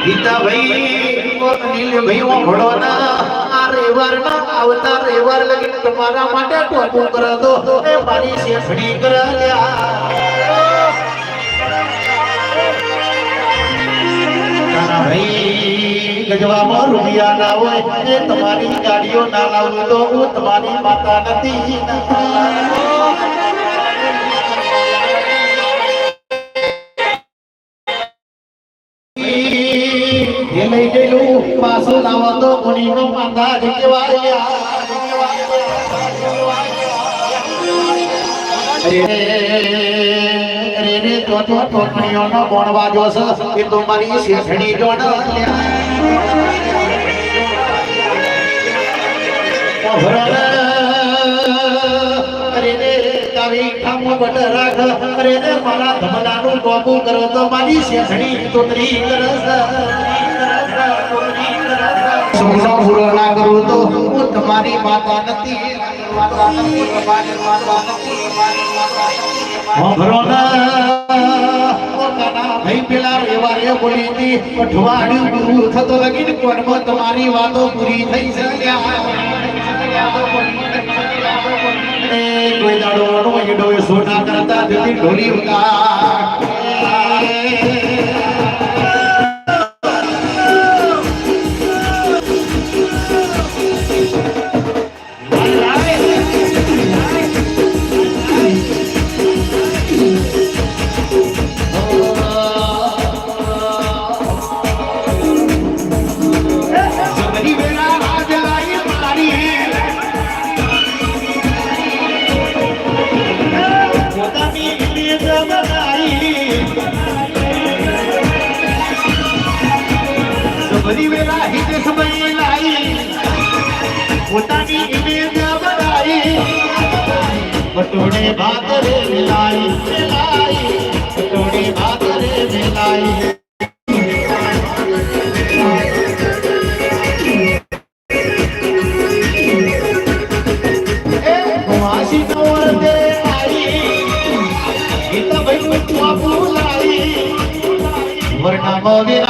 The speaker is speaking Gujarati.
ગીતા ભાઈ નીલ ભાઈ ઓ ભડોના રેવરના આવતા રેવર લગી તમારા માટે ટોપું કર દો એ મારી શેફડી કર તારા ભાઈ ગજવામાં રૂપિયા ના હોય એ તમારી ગાડીઓ ના લાવું તો હું તમારી માતા નથી લઈ ગયેલું પાછું લાવો તો મુનિનો પાંદા કહેવાય રે તો ટોટણીઓનો કોણ વાજો છે એ તો મારી શેઠણી જોડ બટર રાખ અરે મારા ધમલાનું ટોપું કરો તો મારી શેઠણી તોતરી પૂરો ના કરું તો હું તમારી માતા નથી ભાઈ પેલા રેવારે બોલી હતી અઠવાડિયું ગુરુ થતો લગીને કોનમાં તમારી વાતો પૂરી થઈ છે કોઈ દાડો નો સોના કરતા જતી ઢોલી બધી વેલા હિત સમય લાઈ પોતાની ઇમેજ બનાવી પટોળે ભાત રે મિલાઈ પટોળે ભાત રે મિલાઈ વાસી નોર દે આઈ ગીતા ભાઈ નું બાપુ લાઈ વર્ણા